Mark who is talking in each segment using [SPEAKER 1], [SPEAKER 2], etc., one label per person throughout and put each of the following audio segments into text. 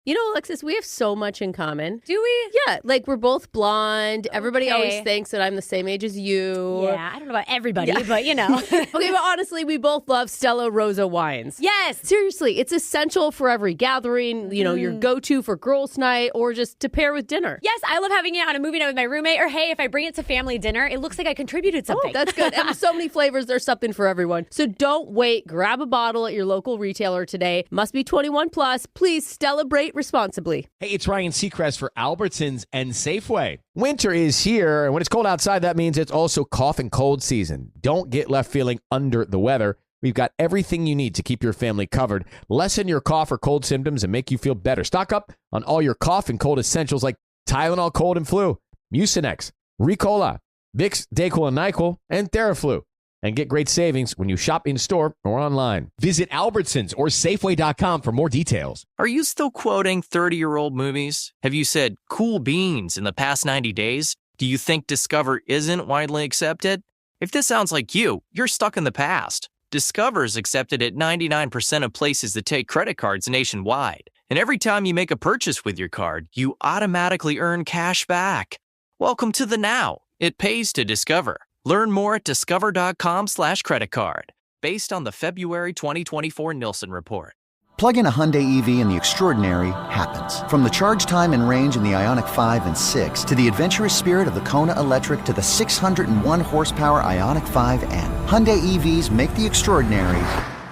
[SPEAKER 1] You know, Alexis, we have so much in common.
[SPEAKER 2] Do we?
[SPEAKER 1] Yeah, like we're both blonde. Everybody always thinks that I'm the same age as you.
[SPEAKER 2] Yeah, I don't know about everybody, but you know.
[SPEAKER 1] Okay, but honestly, we both love Stella Rosa wines.
[SPEAKER 2] Yes.
[SPEAKER 1] Seriously, it's essential for every gathering, you know, your go-to for girls' night or just to pair with dinner.
[SPEAKER 2] Yes, I love having it on a movie night with my roommate. Or hey, if I bring it to family dinner, it looks like I contributed something.
[SPEAKER 1] Oh, that's good. And there's so many flavors, there's something for everyone. So don't wait. Grab a bottle at your local retailer today. Must be 21 plus. Please celebrate responsibly.
[SPEAKER 3] Hey, it's Ryan Seacrest for Albertsons and Safeway. Winter is here, and when it's cold outside, that means it's also cough and cold season. Don't get left feeling under the weather. We've got everything you need to keep your family covered, lessen your cough or cold symptoms, and make you feel better. Stock up on all your cough and cold essentials like Tylenol Cold and Flu, Mucinex, Ricola, Vicks, Dayquil, and NyQuil, and Theraflu. And get great savings when you shop in-store or online. Visit Albertsons or Safeway.com for more details.
[SPEAKER 4] Are you still quoting 30-year-old movies? Have you said cool beans in the past 90 days? Do you think Discover isn't widely accepted? If this sounds like you, you're stuck in the past. Discover is accepted at 99% of places that take credit cards nationwide. And every time you make a purchase with your card, you automatically earn cash back. Welcome to the now. It pays to Discover. Learn more at discover.com/creditcard, based on the February 2024 Nielsen report.
[SPEAKER 5] Plug in a Hyundai EV and the extraordinary happens. From the charge time and range in the Ioniq 5 and 6 to the adventurous spirit of the Kona Electric to the 601 horsepower Ioniq 5N. Hyundai EVs make the extraordinary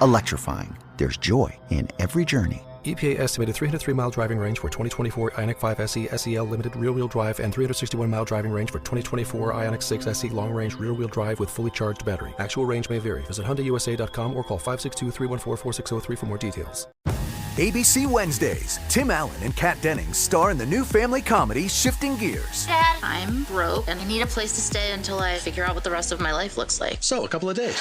[SPEAKER 5] electrifying. There's joy in every journey.
[SPEAKER 6] EPA estimated 303-mile driving range for 2024 Ioniq 5 SE SEL Limited rear-wheel drive and 361-mile driving range for 2024 Ioniq 6 SE long-range rear-wheel drive with fully charged battery. Actual range may vary. Visit HyundaiUSA.com or call 562-314-4603 for more details.
[SPEAKER 7] ABC Wednesdays. Tim Allen and Kat Dennings star in the new family comedy Shifting Gears.
[SPEAKER 8] Dad, I'm broke and I need a place to stay until I figure out what the rest of my life looks like.
[SPEAKER 9] So, a couple of days.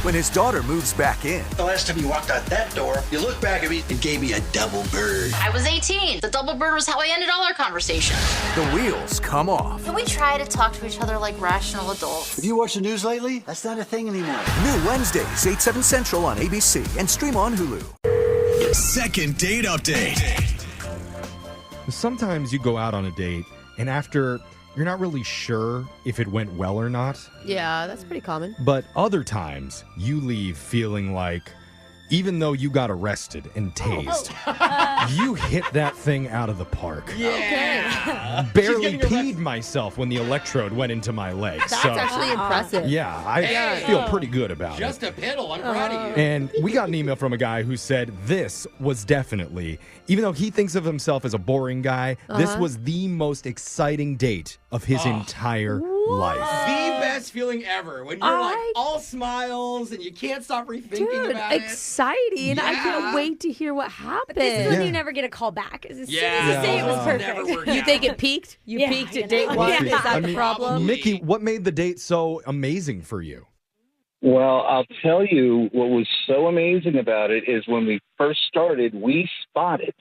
[SPEAKER 7] When his daughter moves back in.
[SPEAKER 9] The last time you walked out that door, you looked back at me and gave me a double bird.
[SPEAKER 8] I was 18. The double bird was how I ended all our conversations.
[SPEAKER 7] The wheels come off.
[SPEAKER 8] Can we try to talk to each other like rational adults?
[SPEAKER 9] Have you watched the news lately? That's not a thing anymore.
[SPEAKER 7] New Wednesdays, 8, 7 Central on ABC and stream on Hulu.
[SPEAKER 10] Second date update.
[SPEAKER 11] Sometimes you go out on a date and after you're not really sure if it went well or not.
[SPEAKER 1] Yeah, that's pretty common.
[SPEAKER 11] But other times you leave feeling like even though you got arrested and tased, you hit that thing out of the park.
[SPEAKER 1] Yeah.
[SPEAKER 11] Okay. Barely peed myself when the electrode went into my leg.
[SPEAKER 1] That's actually impressive.
[SPEAKER 11] Yeah, I feel pretty good about it.
[SPEAKER 12] Just a piddle. I'm proud of you.
[SPEAKER 11] And we got an email from a guy who said this was definitely, even though he thinks of himself as a boring guy, this was the most exciting date of his entire life.
[SPEAKER 12] The best feeling ever. When you're like all smiles and you can't stop rethinking about it.
[SPEAKER 1] Exciting. I can't wait to hear what happened.
[SPEAKER 2] But this is when you never get a call back. As soon as you say it was perfect.
[SPEAKER 1] You think it peaked? You peaked at date one? Is that the problem?
[SPEAKER 11] Mickey, what made the date so amazing for you?
[SPEAKER 13] Well, I'll tell you what was so amazing about it is when we first started, we spotted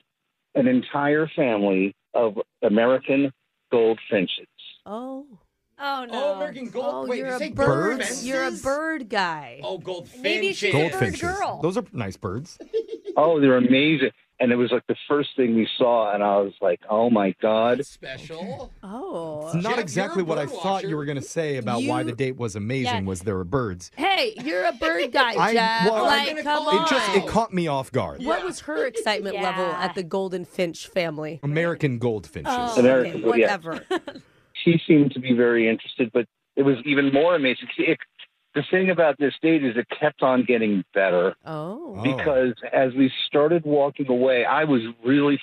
[SPEAKER 13] an entire family of American goldfinches.
[SPEAKER 1] Oh.
[SPEAKER 2] Oh, no.
[SPEAKER 12] Oh, American gold. Wait,
[SPEAKER 1] you're
[SPEAKER 12] you
[SPEAKER 1] a
[SPEAKER 12] say
[SPEAKER 1] bird.
[SPEAKER 12] birds?
[SPEAKER 1] You're a bird guy.
[SPEAKER 12] Oh, goldfinches.
[SPEAKER 2] Maybe she's a bird girl.
[SPEAKER 11] Those are nice birds.
[SPEAKER 13] Oh, they're amazing. And it was like the first thing we saw, and I was like, oh, my God.
[SPEAKER 12] That's special.
[SPEAKER 1] Oh.
[SPEAKER 11] It's not
[SPEAKER 12] Jeff,
[SPEAKER 11] exactly
[SPEAKER 12] you're a
[SPEAKER 11] what I
[SPEAKER 12] bird
[SPEAKER 11] thought
[SPEAKER 12] watcher.
[SPEAKER 11] you were going to say about why the date was amazing was there were birds.
[SPEAKER 1] Hey, you're a bird guy, Jeff. Come on.
[SPEAKER 11] It caught me off guard.
[SPEAKER 1] What was her excitement level at the golden finch family?
[SPEAKER 11] American goldfinches.
[SPEAKER 1] Oh,
[SPEAKER 13] American,
[SPEAKER 1] okay, whatever.
[SPEAKER 13] She seemed to be very interested, but it was even more amazing. The thing about this date is it kept on getting better.
[SPEAKER 1] Oh.
[SPEAKER 13] Because as we started walking away, I was really,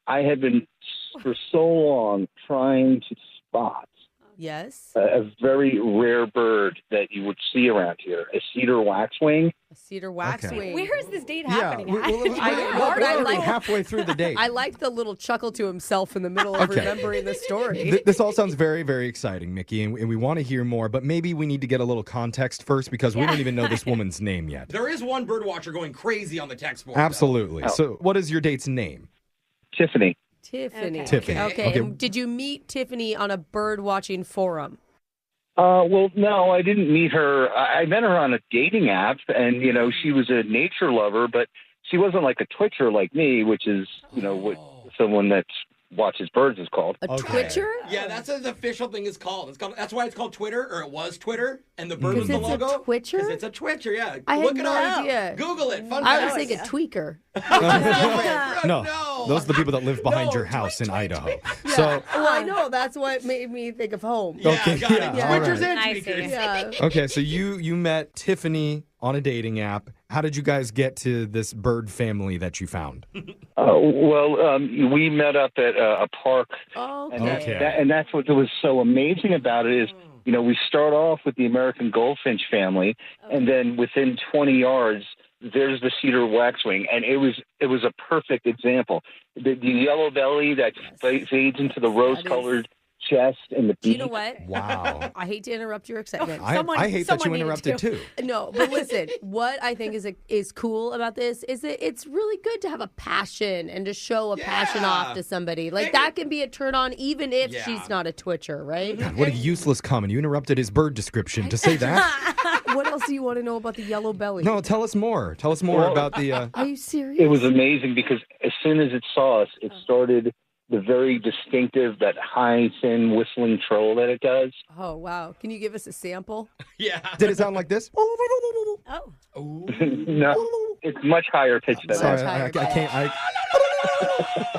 [SPEAKER 13] I had been for so long trying to spot
[SPEAKER 1] Yes.
[SPEAKER 13] a very rare bird that you would see around here, a cedar waxwing.
[SPEAKER 1] A cedar waxwing.
[SPEAKER 2] Where is this date happening?
[SPEAKER 11] We're already halfway through the date.
[SPEAKER 1] I like the little chuckle to himself in the middle of remembering the story.
[SPEAKER 11] This all sounds very, very exciting, Mickey, and we want to hear more, but maybe we need to get a little context first because we don't even know this woman's name yet.
[SPEAKER 12] There is one bird watcher going crazy on the text board.
[SPEAKER 11] Absolutely. So what is your date's name?
[SPEAKER 13] Tiffany.
[SPEAKER 1] Tiffany.
[SPEAKER 11] Tiffany.
[SPEAKER 1] Okay. And did you meet Tiffany on a bird watching forum?
[SPEAKER 13] Well, no, I didn't meet her. I met her on a dating app, and, you know, she was a nature lover, but she wasn't like a twitcher like me, which is, what someone that watches birds is called.
[SPEAKER 1] A twitcher?
[SPEAKER 12] Yeah, that's what the official thing is called. That's why it's called Twitter, or it was Twitter, and the bird was the logo.
[SPEAKER 1] It's a twitcher?
[SPEAKER 12] Because it's a twitcher, yeah.
[SPEAKER 1] I
[SPEAKER 12] Look
[SPEAKER 1] had
[SPEAKER 12] it
[SPEAKER 1] no
[SPEAKER 12] up.
[SPEAKER 1] idea.
[SPEAKER 12] Google it. Fun
[SPEAKER 1] I
[SPEAKER 12] fact.
[SPEAKER 1] was thinking tweaker.
[SPEAKER 11] No, those are the people that live behind your house in Idaho.
[SPEAKER 1] Yeah.
[SPEAKER 11] So,
[SPEAKER 1] well, I know. That's what made me think of home.
[SPEAKER 11] okay,
[SPEAKER 12] got it.
[SPEAKER 11] yeah, all
[SPEAKER 12] Twitchers
[SPEAKER 11] right.
[SPEAKER 12] and tweakers.
[SPEAKER 1] Yeah.
[SPEAKER 11] Okay, so you met Tiffany on a dating app. How did you guys get to this bird family that you found?
[SPEAKER 13] We met up at a park.
[SPEAKER 1] Oh,
[SPEAKER 11] okay.
[SPEAKER 13] And that's what was so amazing about it is, we start off with the American goldfinch family, and then within 20 yards, there's the cedar waxwing, and it was a perfect example. The yellow belly that fades into the rose-colored chest and the beak.
[SPEAKER 1] Do you know what?
[SPEAKER 11] Wow.
[SPEAKER 1] I hate to interrupt your excitement.
[SPEAKER 11] I hate that you interrupted too.
[SPEAKER 1] No, but listen, what I think is cool about this is that it's really good to have a passion and to show a passion off to somebody. Like that can be a turn on even if she's not a twitcher, right?
[SPEAKER 11] God, what a useless comment. You interrupted his bird description to say that.
[SPEAKER 1] What else do you want to know about the yellow belly?
[SPEAKER 11] No, tell us more. Tell us more about the...
[SPEAKER 1] Are you serious?
[SPEAKER 13] It was amazing because as soon as it saw us, it started the very distinctive, that high, thin, whistling trill that it does.
[SPEAKER 1] Oh, wow. Can you give us a sample?
[SPEAKER 12] Yeah.
[SPEAKER 11] Did it sound like this?
[SPEAKER 1] Oh.
[SPEAKER 13] No, it's much higher pitched than
[SPEAKER 11] Sorry,
[SPEAKER 13] that.
[SPEAKER 11] I can't...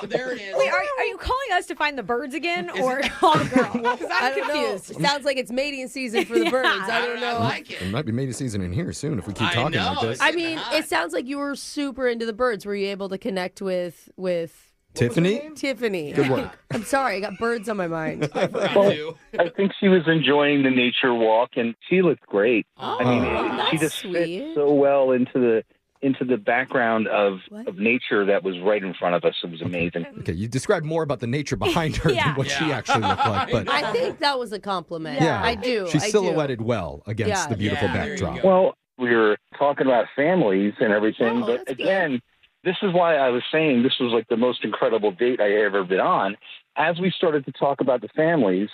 [SPEAKER 12] There it is.
[SPEAKER 2] Wait, are you calling us to find the birds again or call the girl? Because I'm confused.
[SPEAKER 1] Know. Sounds like it's mating season for the birds. I don't know.
[SPEAKER 12] I like it.
[SPEAKER 11] It might be mating season in here soon if we keep talking like this.
[SPEAKER 1] I mean, it sounds like you were super into the birds. Were you able to connect with
[SPEAKER 11] Tiffany?
[SPEAKER 1] Tiffany.
[SPEAKER 11] Good work.
[SPEAKER 1] I'm sorry, I got birds on my mind.
[SPEAKER 13] I think she was enjoying the nature walk, and she looked great. She just fit so well into the background of nature that was right in front of us. It was amazing.
[SPEAKER 11] Okay, you described more about the nature behind her than what she actually looked like. But
[SPEAKER 1] I think that was a compliment.
[SPEAKER 11] yeah,
[SPEAKER 1] I do.
[SPEAKER 11] She's silhouetted well against the beautiful backdrop.
[SPEAKER 13] Well, we were talking about families and everything, but again, this is why I was saying this was like the most incredible date I ever been on. As we started to talk about the families,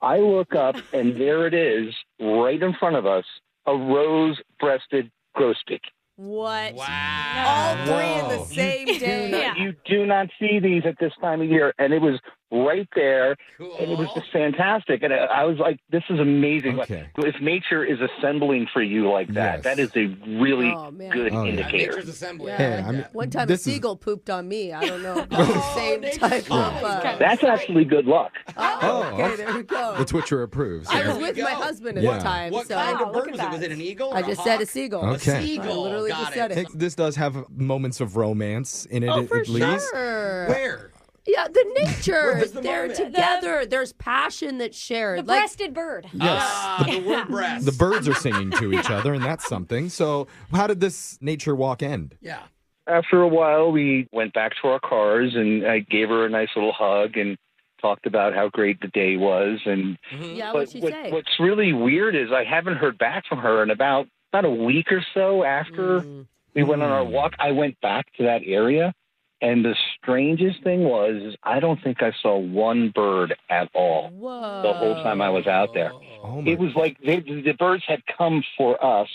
[SPEAKER 13] I look up and there it is, right in front of us, a rose-breasted grosbeak.
[SPEAKER 1] What?
[SPEAKER 12] Wow.
[SPEAKER 1] All three in the same day.
[SPEAKER 13] You do not see these at this time of year. And it was right there.
[SPEAKER 12] Cool.
[SPEAKER 13] And it was just fantastic. And I was like, this is amazing.
[SPEAKER 11] Okay.
[SPEAKER 13] If nature is assembling for you like that, that is a really good indicator.
[SPEAKER 12] Nature's assembling.
[SPEAKER 1] Yeah. One time a seagull pooped on me. I don't know if it's the same type of...
[SPEAKER 13] That's actually good luck.
[SPEAKER 1] Okay, there we go.
[SPEAKER 11] The Twitcher approves.
[SPEAKER 1] I was with my husband at the time.
[SPEAKER 12] What
[SPEAKER 1] so
[SPEAKER 12] kind of bird was it? Was it an eagle?
[SPEAKER 1] I just said a seagull.
[SPEAKER 11] Okay.
[SPEAKER 12] A seagull.
[SPEAKER 1] I literally just said it.
[SPEAKER 11] This does have moments of romance in it, at least.
[SPEAKER 1] Sure.
[SPEAKER 12] Where?
[SPEAKER 1] Yeah, the nature.
[SPEAKER 12] Where's the
[SPEAKER 1] They're
[SPEAKER 12] moment?
[SPEAKER 1] together. There's passion that's shared.
[SPEAKER 2] The breasted bird.
[SPEAKER 11] Yes.
[SPEAKER 12] The word breast.
[SPEAKER 11] The birds are singing to each other, and that's something. So how did this nature walk end?
[SPEAKER 12] Yeah.
[SPEAKER 13] After a while, we went back to our cars, and I gave her a nice little hug and talked about how great the day was. And
[SPEAKER 1] yeah, what'd she say?
[SPEAKER 13] What's really weird is I haven't heard back from her in about a week or so after we went on our walk. I went back to that area, and the strangest thing was I don't think I saw one bird at all the whole time I was out there. It was like the birds had come for us,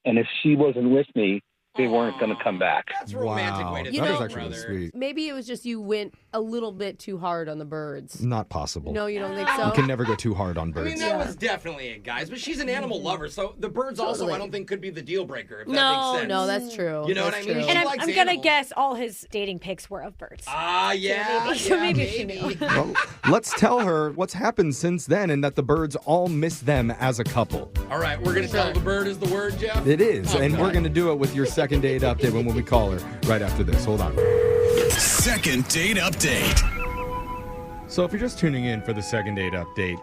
[SPEAKER 13] and if she wasn't with me, they weren't going to come back.
[SPEAKER 12] That's a romantic way to
[SPEAKER 11] that
[SPEAKER 12] think,
[SPEAKER 11] is actually
[SPEAKER 12] brother.
[SPEAKER 11] sweet.
[SPEAKER 1] Maybe it was just you went a little bit too hard on the birds.
[SPEAKER 11] Not possible.
[SPEAKER 1] No, you don't think so?
[SPEAKER 11] You can never go too hard on
[SPEAKER 12] I
[SPEAKER 11] birds.
[SPEAKER 12] mean, that was definitely it, guys. But she's an animal lover, so the birds also, I don't think, could be the deal breaker, if that makes sense.
[SPEAKER 1] No, that's true.
[SPEAKER 12] You know what I mean?
[SPEAKER 2] And I'm going to guess all his dating pics were of birds.
[SPEAKER 12] Ah, yeah.
[SPEAKER 2] So maybe she knew.
[SPEAKER 11] Well, let's tell her what's happened since then and that the birds all miss them as a couple.
[SPEAKER 12] All right, we're going to tell the bird is the word, Jeff?
[SPEAKER 11] It is, and we're going to do it with your second date update when we call her right after this. Hold on.
[SPEAKER 10] Second date update.
[SPEAKER 11] So if you're just tuning in for the second date update,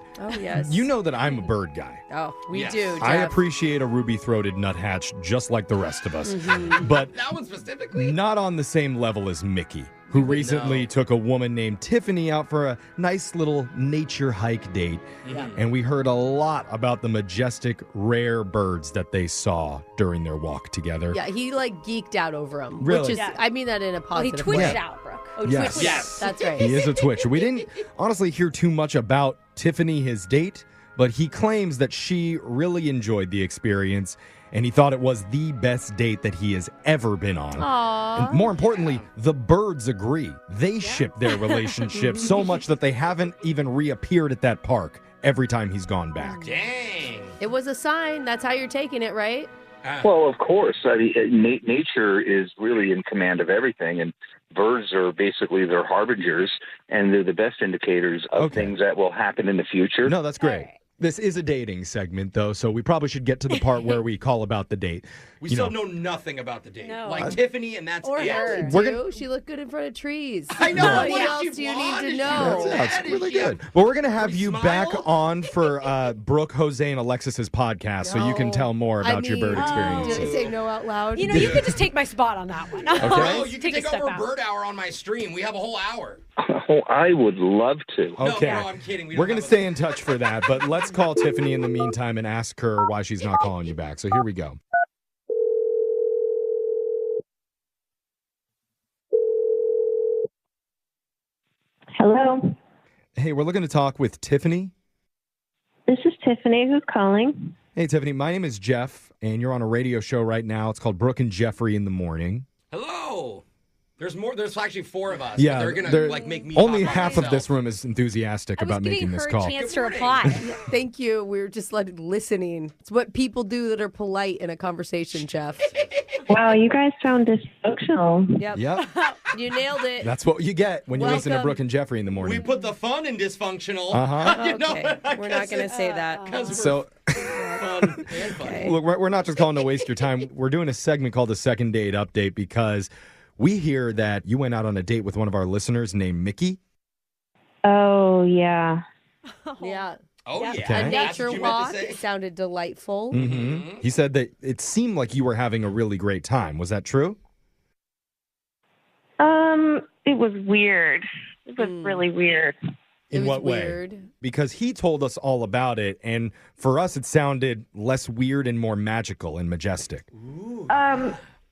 [SPEAKER 11] you know that I'm a bird guy.
[SPEAKER 1] Oh, we do, Jeff.
[SPEAKER 11] I appreciate a ruby-throated nuthatch just like the rest of us. But
[SPEAKER 12] that one specifically?
[SPEAKER 11] Not on the same level as Mickey, who recently took a woman named Tiffany out for a nice little nature hike date. And we heard a lot about the majestic, rare birds that they saw during their walk together.
[SPEAKER 1] Yeah, he geeked out over them.
[SPEAKER 11] Really?
[SPEAKER 1] Which is, I mean that in a positive
[SPEAKER 2] He twitched
[SPEAKER 1] way.
[SPEAKER 2] out, Brooke.
[SPEAKER 1] Oh,
[SPEAKER 11] Yes.
[SPEAKER 1] twitched out. That's right.
[SPEAKER 11] He is a twitcher. We didn't honestly hear too much about Tiffany, his date, but he claims that she really enjoyed the experience and he thought it was the best date that he has ever been on.
[SPEAKER 1] Aww.
[SPEAKER 11] And more importantly, the birds agree. They ship their relationship so much that they haven't even reappeared at that park every time he's gone back.
[SPEAKER 12] Dang.
[SPEAKER 1] It was a sign. That's how you're taking it, right?
[SPEAKER 13] Well, of course. Nature is really in command of everything, and birds are basically their harbingers, and they're the best indicators of things that will happen in the future.
[SPEAKER 11] No, that's great. This is a dating segment, though, so we probably should get to the part where we call about the date.
[SPEAKER 12] We still know nothing about the date.
[SPEAKER 1] No.
[SPEAKER 12] Like Tiffany, and that's
[SPEAKER 1] Or
[SPEAKER 12] it.
[SPEAKER 1] her,
[SPEAKER 11] We're
[SPEAKER 1] too. She looked good in front of trees.
[SPEAKER 12] I know.
[SPEAKER 1] What
[SPEAKER 12] What
[SPEAKER 1] else
[SPEAKER 12] is
[SPEAKER 1] do
[SPEAKER 12] she
[SPEAKER 1] you need to
[SPEAKER 12] blonde?
[SPEAKER 1] know?
[SPEAKER 11] That's really good. Well, we're going to have you back on for Brooke, Jose, and Alexis's podcast so you can tell more about your bird experiences.
[SPEAKER 1] Did I say no out loud?
[SPEAKER 2] You know, you could just take my spot on that one.
[SPEAKER 11] Okay.
[SPEAKER 12] Bro, you can
[SPEAKER 2] Take a
[SPEAKER 12] take
[SPEAKER 2] step
[SPEAKER 12] over
[SPEAKER 2] out.
[SPEAKER 12] Bird Hour on my stream. We have a whole hour.
[SPEAKER 13] Oh, I would love to.
[SPEAKER 11] Okay.
[SPEAKER 12] No, I'm kidding.
[SPEAKER 11] We're going to stay in touch for that, but let's call Tiffany in the meantime and ask her why she's not calling you back. So here we go.
[SPEAKER 14] Hello.
[SPEAKER 11] Hey, we're looking to talk with Tiffany.
[SPEAKER 14] This is Tiffany. Who's calling?
[SPEAKER 11] Hey, Tiffany, my name is Jeff, and you're on a radio show right now. It's called Brooke and Jeffrey in the Morning.
[SPEAKER 12] Hello. There's more. There's actually 4 of us.
[SPEAKER 11] Yeah,
[SPEAKER 12] But they're gonna like make me.
[SPEAKER 11] only
[SPEAKER 12] talk about
[SPEAKER 11] half of
[SPEAKER 12] myself.
[SPEAKER 11] this room is enthusiastic about making this call.
[SPEAKER 2] Chance to reply.
[SPEAKER 1] Thank you. We were just listening. It's what people do that are polite in a conversation, Jeff.
[SPEAKER 14] Wow, you guys sound dysfunctional.
[SPEAKER 1] Yep.
[SPEAKER 11] Yep.
[SPEAKER 1] You nailed it.
[SPEAKER 11] That's what you get when you listen to
[SPEAKER 1] Welcome.
[SPEAKER 11] Brooke and Jeffrey in the
[SPEAKER 12] We
[SPEAKER 11] morning.
[SPEAKER 12] put the fun in dysfunctional.
[SPEAKER 11] Uh-huh.
[SPEAKER 12] You know,
[SPEAKER 1] Okay.
[SPEAKER 12] I
[SPEAKER 1] We're not
[SPEAKER 12] guess
[SPEAKER 1] going to
[SPEAKER 12] it's
[SPEAKER 1] say that.
[SPEAKER 12] 'cause we're
[SPEAKER 11] So,
[SPEAKER 12] fun and funny.
[SPEAKER 11] look, we're not just calling to waste your time. We're doing a segment called the Second Date Update because we hear that you went out on a date with one of our listeners named Mickey.
[SPEAKER 14] Oh, yeah.
[SPEAKER 1] Yeah.
[SPEAKER 12] Oh, yeah.
[SPEAKER 11] Okay.
[SPEAKER 1] A
[SPEAKER 12] That's
[SPEAKER 1] nature
[SPEAKER 12] what you meant
[SPEAKER 1] walk
[SPEAKER 12] to say?
[SPEAKER 1] sounded delightful.
[SPEAKER 11] Mm-hmm. He said that it seemed like you were having a really great time. Was that true?
[SPEAKER 14] It was weird. It was really weird.
[SPEAKER 1] It
[SPEAKER 11] In
[SPEAKER 1] was
[SPEAKER 11] what way?
[SPEAKER 1] weird.
[SPEAKER 11] Because he told us all about it, and for us, it sounded less weird and more magical and majestic.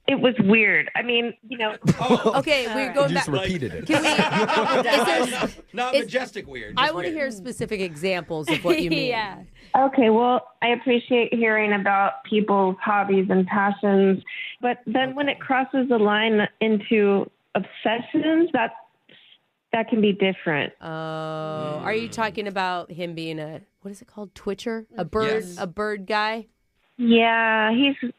[SPEAKER 14] It was weird. I mean, you know.
[SPEAKER 1] Okay, we're
[SPEAKER 11] You
[SPEAKER 1] going
[SPEAKER 11] just
[SPEAKER 1] back.
[SPEAKER 11] repeated it.
[SPEAKER 1] Can we?
[SPEAKER 12] Not
[SPEAKER 1] is-
[SPEAKER 12] majestic weird.
[SPEAKER 1] I
[SPEAKER 12] just
[SPEAKER 1] want to
[SPEAKER 12] weird.
[SPEAKER 1] hear specific examples of what you mean.
[SPEAKER 2] Yeah.
[SPEAKER 14] Okay, well, I appreciate hearing about people's hobbies and passions, but then when it crosses the line into obsessions, that can be different.
[SPEAKER 1] Oh, are you talking about him being what is it called? Twitcher? A bird?
[SPEAKER 12] Yes.
[SPEAKER 1] A bird guy?
[SPEAKER 14] Yeah,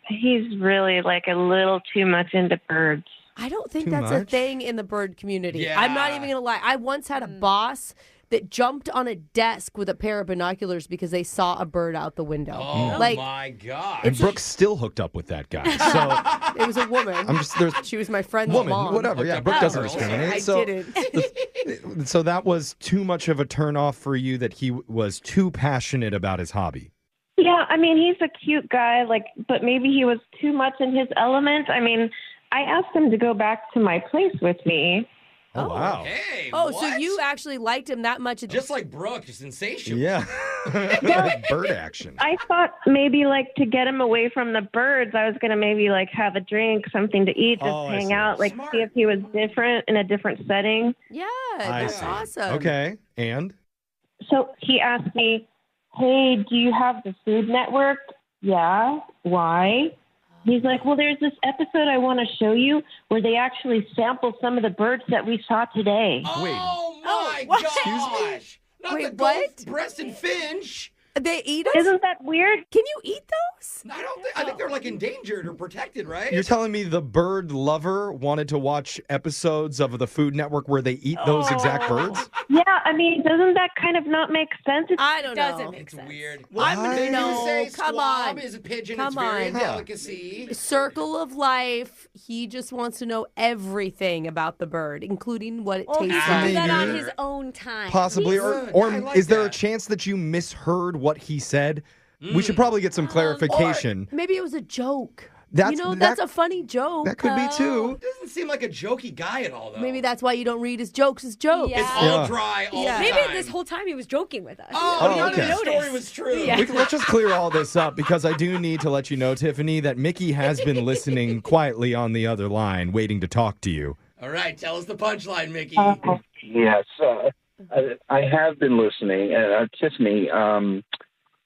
[SPEAKER 14] he's really like a little too much into birds.
[SPEAKER 1] I don't think
[SPEAKER 11] Too
[SPEAKER 1] that's a
[SPEAKER 11] much?
[SPEAKER 1] thing in the bird community.
[SPEAKER 12] Yeah.
[SPEAKER 1] I'm not even going to lie. I once had a boss that jumped on a desk with a pair of binoculars because they saw a bird out the window.
[SPEAKER 12] Oh,
[SPEAKER 1] Like,
[SPEAKER 12] my God.
[SPEAKER 11] And Brooke's still hooked up with that guy. So
[SPEAKER 1] it was a woman.
[SPEAKER 11] there's
[SPEAKER 1] She was my friend's
[SPEAKER 11] woman,
[SPEAKER 1] mom.
[SPEAKER 11] whatever. Yeah, Brooke doesn't discriminate.
[SPEAKER 1] I
[SPEAKER 11] so,
[SPEAKER 1] didn't.
[SPEAKER 11] so that was too much of a turnoff for you that he was too passionate about his hobby.
[SPEAKER 14] Yeah, I mean, he's a cute guy, but maybe he was too much in his element. I mean, I asked him to go back to my place with me.
[SPEAKER 11] Oh, wow.
[SPEAKER 12] Hey,
[SPEAKER 1] Oh, so
[SPEAKER 12] what?
[SPEAKER 1] you actually liked him that much?
[SPEAKER 12] Just like Brooke, just insatiable.
[SPEAKER 11] Yeah. Bird action.
[SPEAKER 14] I thought maybe to get him away from the birds, I was going to maybe have a drink, something to eat, just
[SPEAKER 11] Oh, I
[SPEAKER 14] hang
[SPEAKER 11] see.
[SPEAKER 14] out,
[SPEAKER 12] Smart.
[SPEAKER 14] see if he was different in a different setting.
[SPEAKER 1] Yeah,
[SPEAKER 11] I
[SPEAKER 1] that's
[SPEAKER 11] see.
[SPEAKER 1] awesome.
[SPEAKER 11] Okay. And?
[SPEAKER 14] So he asked me, hey, do you have the Food Network? Yeah. Why? He's like, well, there's this episode I want to show you where they actually sample some of the birds that we saw today.
[SPEAKER 12] Oh, my
[SPEAKER 2] what?
[SPEAKER 12] gosh. Not
[SPEAKER 1] Wait,
[SPEAKER 12] the
[SPEAKER 1] what?
[SPEAKER 12] gulf breasted finch.
[SPEAKER 1] They eat us?
[SPEAKER 14] Isn't that weird?
[SPEAKER 1] Can you eat those?
[SPEAKER 12] I think they're endangered or protected, right?
[SPEAKER 11] You're telling me the bird lover wanted to watch episodes of the Food Network where they eat those exact birds?
[SPEAKER 14] Yeah, I mean, doesn't that kind of not make sense?
[SPEAKER 1] I don't
[SPEAKER 2] Doesn't
[SPEAKER 1] know.
[SPEAKER 2] make
[SPEAKER 12] It's
[SPEAKER 2] sense.
[SPEAKER 12] weird.
[SPEAKER 1] I'm gonna
[SPEAKER 12] Maybe
[SPEAKER 1] know.
[SPEAKER 12] you say
[SPEAKER 1] Come
[SPEAKER 12] squab
[SPEAKER 1] on.
[SPEAKER 12] is a pigeon.
[SPEAKER 1] Come
[SPEAKER 12] It's very
[SPEAKER 1] on.
[SPEAKER 12] delicacy.
[SPEAKER 1] Circle of life. He just wants to know everything about the bird, including what it
[SPEAKER 2] Well, he
[SPEAKER 1] tastes
[SPEAKER 2] can do
[SPEAKER 1] like.
[SPEAKER 2] that on
[SPEAKER 11] Maybe.
[SPEAKER 2] his own time.
[SPEAKER 11] Possibly.
[SPEAKER 12] Good.
[SPEAKER 11] Or
[SPEAKER 12] I like
[SPEAKER 11] is there a
[SPEAKER 12] that.
[SPEAKER 11] chance that you misheard what he said? We should probably get some clarification.
[SPEAKER 1] Or maybe it was a joke.
[SPEAKER 11] That's-
[SPEAKER 1] That's a funny joke.
[SPEAKER 11] That could be too.
[SPEAKER 12] Doesn't seem like a jokey guy at all, though.
[SPEAKER 1] Maybe that's why you don't read his jokes as jokes.
[SPEAKER 2] Yeah.
[SPEAKER 12] It's all
[SPEAKER 11] Yeah.
[SPEAKER 12] dry all
[SPEAKER 1] Yeah.
[SPEAKER 12] the
[SPEAKER 2] Maybe
[SPEAKER 12] time.
[SPEAKER 2] this whole time he was joking with us.
[SPEAKER 12] Oh,
[SPEAKER 11] Oh,
[SPEAKER 12] none
[SPEAKER 11] okay.
[SPEAKER 12] of the story
[SPEAKER 2] Notice.
[SPEAKER 12] was true.
[SPEAKER 2] Yeah.
[SPEAKER 11] Let's just clear all this up because I do need to let you know, Tiffany, that Mickey has been listening quietly on the other line, waiting to talk to you.
[SPEAKER 12] All right, tell us the punchline, Mickey.
[SPEAKER 13] Yes, I have been listening. Tiffany,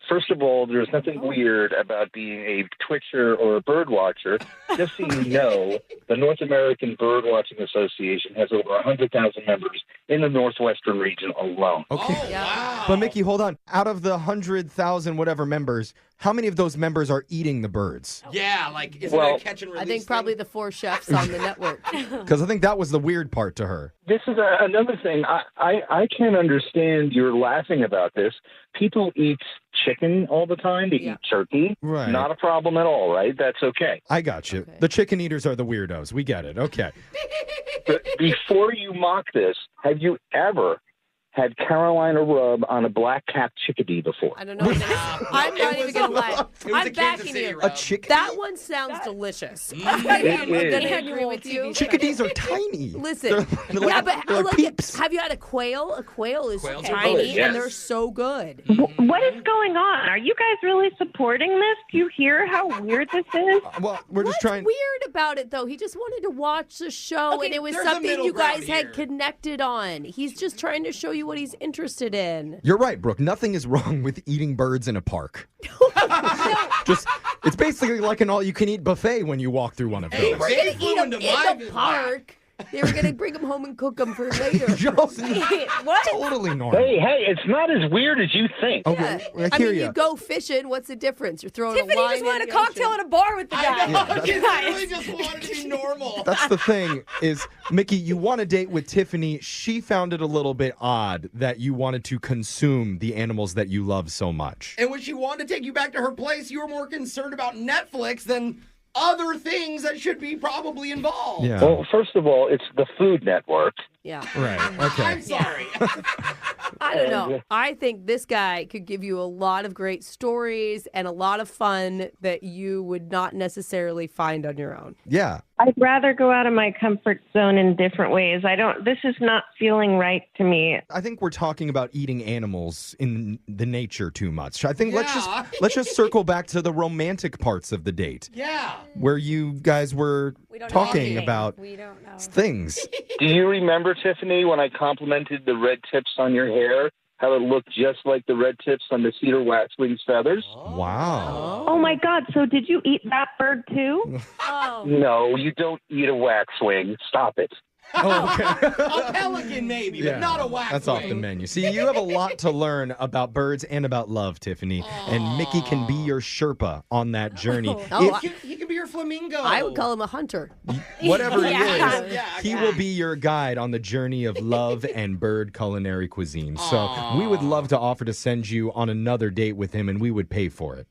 [SPEAKER 13] First of all, there's nothing weird about being a Twitcher or a bird watcher. Just so you know, the North American Bird Watching Association has over 100,000 members in the Northwestern region alone.
[SPEAKER 11] Okay.
[SPEAKER 12] Wow.
[SPEAKER 11] But Mickey, hold on. Out of the 100,000 whatever members, how many of those members are eating the birds?
[SPEAKER 12] Yeah, like, is it a catch and release
[SPEAKER 1] I think probably the 4 chefs on the network.
[SPEAKER 11] Because I think that was the weird part to her.
[SPEAKER 13] This is another thing. I can't understand you're laughing about this. People eat chicken all the time. They eat turkey.
[SPEAKER 11] Right.
[SPEAKER 13] Not a problem at all, right? That's okay.
[SPEAKER 11] I got you. The chicken eaters are the weirdos. We get it. Okay.
[SPEAKER 13] But before you mock this, have you ever had Carolina rub on a black-capped chickadee before?
[SPEAKER 1] I don't know. I'm not even going to lie. I'm backing you.
[SPEAKER 11] A chickadee?
[SPEAKER 1] That one sounds delicious. I'm
[SPEAKER 13] It
[SPEAKER 1] going
[SPEAKER 13] is.
[SPEAKER 1] to agree with you.
[SPEAKER 11] Chickadees are tiny.
[SPEAKER 1] Listen,
[SPEAKER 11] They're like-
[SPEAKER 1] but
[SPEAKER 11] they're like peeps.
[SPEAKER 1] have you had a quail? A quail is
[SPEAKER 13] Quails are
[SPEAKER 1] tiny,
[SPEAKER 13] good, yes.
[SPEAKER 1] and they're so good.
[SPEAKER 14] What is going on? Are you guys really supporting this? Do you hear how weird this is?
[SPEAKER 11] Well, we're just
[SPEAKER 1] What's
[SPEAKER 11] trying.
[SPEAKER 1] weird about it, though? He just wanted to watch the show,
[SPEAKER 12] Okay,
[SPEAKER 1] and it was
[SPEAKER 12] there's a
[SPEAKER 1] something
[SPEAKER 12] middle
[SPEAKER 1] you guys
[SPEAKER 12] ground here.
[SPEAKER 1] had connected on. He's just trying to show you what he's interested in.
[SPEAKER 11] You're right, Brooke. Nothing is wrong with eating birds in a park. It's basically like an all-you-can-eat buffet when you walk through one of those.
[SPEAKER 12] Hey,
[SPEAKER 1] We're
[SPEAKER 12] they
[SPEAKER 1] going to
[SPEAKER 12] flew
[SPEAKER 1] eat them
[SPEAKER 12] into my
[SPEAKER 1] in the park. They were going to bring them home and cook them for later.
[SPEAKER 2] What?
[SPEAKER 11] Totally normal.
[SPEAKER 13] Hey, it's not as weird as you think.
[SPEAKER 11] Okay, I
[SPEAKER 1] I
[SPEAKER 11] hear
[SPEAKER 1] mean,
[SPEAKER 11] ya.
[SPEAKER 1] you go fishing. What's the difference? You're throwing
[SPEAKER 2] Tiffany
[SPEAKER 1] a line
[SPEAKER 2] just wanted
[SPEAKER 1] in
[SPEAKER 2] a
[SPEAKER 1] the
[SPEAKER 2] cocktail
[SPEAKER 1] ocean.
[SPEAKER 2] at a bar with the guy.
[SPEAKER 12] I know. She
[SPEAKER 2] Guys.
[SPEAKER 12] really just wanted to be normal.
[SPEAKER 11] That's the thing is, Mickey, you want to date with Tiffany. She found it a little bit odd that you wanted to consume the animals that you love so much.
[SPEAKER 12] And when she wanted to take you back to her place, you were more concerned about Netflix than other things that should be probably involved.
[SPEAKER 11] Yeah.
[SPEAKER 13] Well, first of all, it's the Food Network.
[SPEAKER 1] Yeah.
[SPEAKER 11] Right. Okay.
[SPEAKER 12] I'm sorry.
[SPEAKER 1] I don't know. I think this guy could give you a lot of great stories and a lot of fun that you would not necessarily find on your own.
[SPEAKER 11] Yeah.
[SPEAKER 14] I'd rather go out of my comfort zone in different ways. This is not feeling right to me.
[SPEAKER 11] I think we're talking about eating animals in the nature too much. I think let's
[SPEAKER 12] Yeah.
[SPEAKER 11] just circle back to the romantic parts of the date
[SPEAKER 12] Yeah.
[SPEAKER 11] where you guys were
[SPEAKER 2] We don't
[SPEAKER 11] talking
[SPEAKER 2] know.
[SPEAKER 11] about
[SPEAKER 2] We don't know.
[SPEAKER 11] things.
[SPEAKER 13] Do you remember, Tiffany, when I complimented the red tips on your hair? How it looked just like the red tips on the cedar waxwing's feathers?
[SPEAKER 11] Wow.
[SPEAKER 14] Oh my God, so did you eat that bird too?
[SPEAKER 2] Oh.
[SPEAKER 13] No, you don't eat a waxwing. Stop it.
[SPEAKER 11] Oh, okay.
[SPEAKER 12] A pelican, maybe, but not a waxwing.
[SPEAKER 11] That's off the menu. See, you have a lot to learn about birds and about love, Tiffany. And Mickey can be your Sherpa on that journey.
[SPEAKER 1] Oh,
[SPEAKER 12] He could be your flamingo.
[SPEAKER 1] I would call him a hunter.
[SPEAKER 11] Whatever he
[SPEAKER 2] Yeah.
[SPEAKER 11] is,
[SPEAKER 12] Yeah,
[SPEAKER 11] he will be your guide on the journey of love and bird culinary cuisine. So we would love to offer to send you on another date with him, and we would pay for it.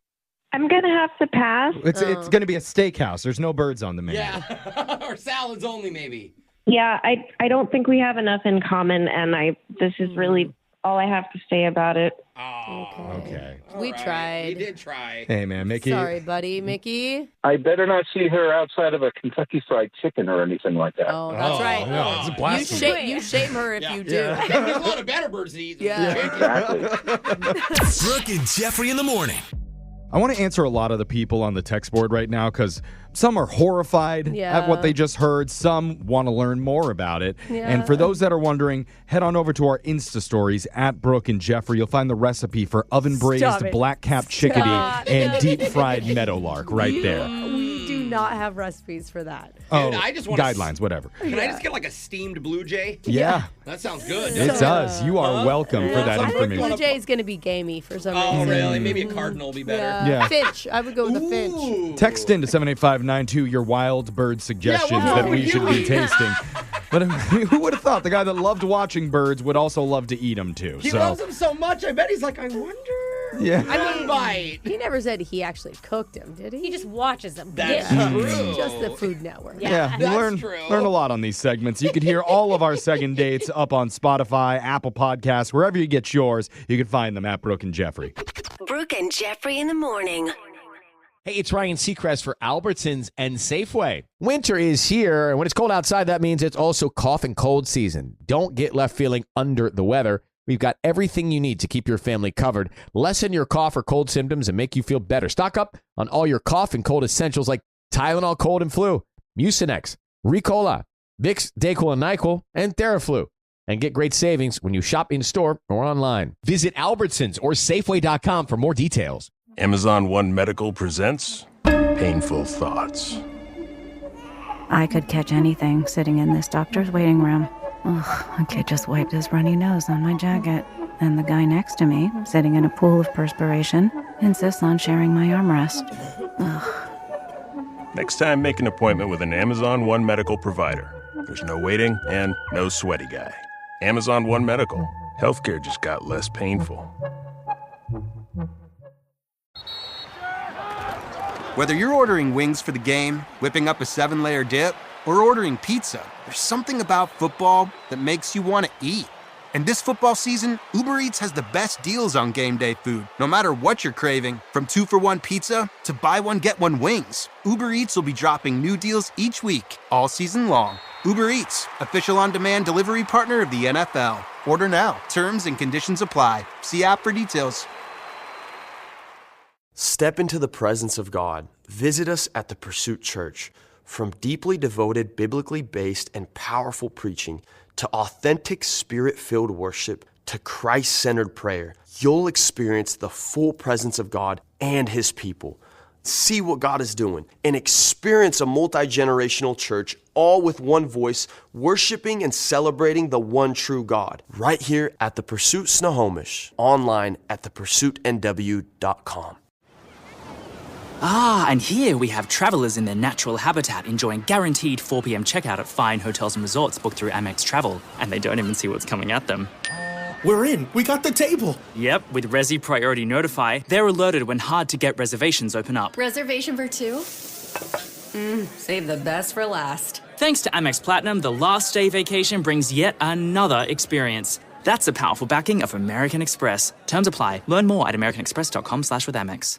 [SPEAKER 14] I'm going to have to pass.
[SPEAKER 11] It's going to be a steakhouse. There's no birds on the menu.
[SPEAKER 12] Yeah. Or salads only, maybe.
[SPEAKER 14] Yeah, I don't think we have enough in common, and this is really all I have to say about it.
[SPEAKER 12] Oh,
[SPEAKER 11] Okay.
[SPEAKER 1] We tried.
[SPEAKER 12] We did try.
[SPEAKER 11] Hey, man, Mickey.
[SPEAKER 1] Sorry, buddy. Mickey?
[SPEAKER 13] I better not see her outside of a Kentucky Fried Chicken or anything like that.
[SPEAKER 1] Oh, that's right.
[SPEAKER 11] No, it's a blasphemy.
[SPEAKER 1] You shame her if you do.
[SPEAKER 12] There's a lot of better birds to eat.
[SPEAKER 13] Exactly.
[SPEAKER 10] Brooke and Jeffrey in the morning.
[SPEAKER 11] I want to answer a lot of the people on the text board right now because some are horrified at what they just heard. Some want to learn more about it.
[SPEAKER 1] Yeah.
[SPEAKER 11] And for those that are wondering, head on over to our Insta stories at Brooke and Jeffrey. You'll find the recipe for oven braised black-capped chickadee and deep fried meadowlark right there.
[SPEAKER 1] We do not have recipes for that.
[SPEAKER 11] Oh,
[SPEAKER 12] I just wanna
[SPEAKER 11] guidelines, whatever.
[SPEAKER 12] Can I just get like a steamed blue jay?
[SPEAKER 11] Yeah.
[SPEAKER 12] That sounds good.
[SPEAKER 11] It does. You are welcome for that
[SPEAKER 1] I think
[SPEAKER 11] information.
[SPEAKER 1] Blue Jay is going to be gamey for some
[SPEAKER 12] Oh,
[SPEAKER 1] reason.
[SPEAKER 12] really? Maybe a cardinal will be better.
[SPEAKER 11] Yeah.
[SPEAKER 1] Finch. I would go with a finch.
[SPEAKER 11] Text in to 78592 your wild bird suggestions that we should be tasting. But who would have thought the guy that loved watching birds would also love to eat them too?
[SPEAKER 12] He loves them so much, I bet he's like, I wonder.
[SPEAKER 11] Yeah.
[SPEAKER 12] I mean, bite.
[SPEAKER 1] He never said he actually cooked him, did he?
[SPEAKER 2] He just watches them.
[SPEAKER 12] That's
[SPEAKER 2] Yeah.
[SPEAKER 12] true.
[SPEAKER 1] Just the Food Network.
[SPEAKER 11] Yeah, you
[SPEAKER 12] That's
[SPEAKER 11] learn
[SPEAKER 12] true.
[SPEAKER 11] a lot on these segments. You can hear all of our second dates up on Spotify, Apple Podcasts, wherever you get yours. You can find them at Brooke and Jeffrey.
[SPEAKER 15] Brooke and Jeffrey in the morning.
[SPEAKER 3] Hey, it's Ryan Seacrest for Albertsons and Safeway. Winter is here, and when it's cold outside, that means it's also cough and cold season. Don't get left feeling under the weather. We've got everything you need to keep your family covered, lessen your cough or cold symptoms, and make you feel better. Stock up on all your cough and cold essentials like Tylenol Cold and Flu, Mucinex, Ricola, Vicks, Dayquil and NyQuil, and Theraflu. and get great savings when you shop in-store or online. Visit Albertsons or Safeway.com for more details.
[SPEAKER 16] Amazon One Medical presents Painful Thoughts.
[SPEAKER 17] I could catch anything sitting in this doctor's waiting room. Ugh, a kid just wiped his runny nose on my jacket. And the guy next to me, sitting in a pool of perspiration, insists on sharing my armrest. Ugh.
[SPEAKER 16] Next time, make an appointment with an Amazon One Medical provider. There's no waiting and no sweaty guy. Amazon One Medical. Healthcare just got less painful.
[SPEAKER 18] Whether you're ordering wings for the game, whipping up a 7-layer dip, or ordering pizza, there's something about football that makes you want to eat. And this football season, Uber Eats has the best deals on game day food. No matter what you're craving, from 2-for-1 pizza to buy one, get one wings, Uber Eats will be dropping new deals each week, all season long. Uber Eats, official on-demand delivery partner of the NFL. Order now. Terms and conditions apply. See app for details.
[SPEAKER 19] Step into the presence of God. Visit us at the Pursuit Church. From deeply devoted, biblically based, and powerful preaching to authentic, spirit-filled worship to Christ-centered prayer, you'll experience the full presence of God and His people. See what God is doing and experience a multi-generational church, all with one voice, worshiping and celebrating the one true God. Right here at the Pursuit Snohomish, online at thepursuitnw.com.
[SPEAKER 20] Ah, and here we have travelers in their natural habitat enjoying guaranteed 4 p.m. checkout at fine hotels and resorts booked through Amex Travel, and they don't even see what's coming at them.
[SPEAKER 10] We're in. We got the table.
[SPEAKER 20] Yep, with Resi Priority Notify, they're alerted when hard-to-get reservations open up.
[SPEAKER 21] Reservation for 2? Save the best for last.
[SPEAKER 20] Thanks to Amex Platinum, the last day vacation brings yet another experience. That's the powerful backing of American Express. Terms apply. Learn more at americanexpress.com/withAmex.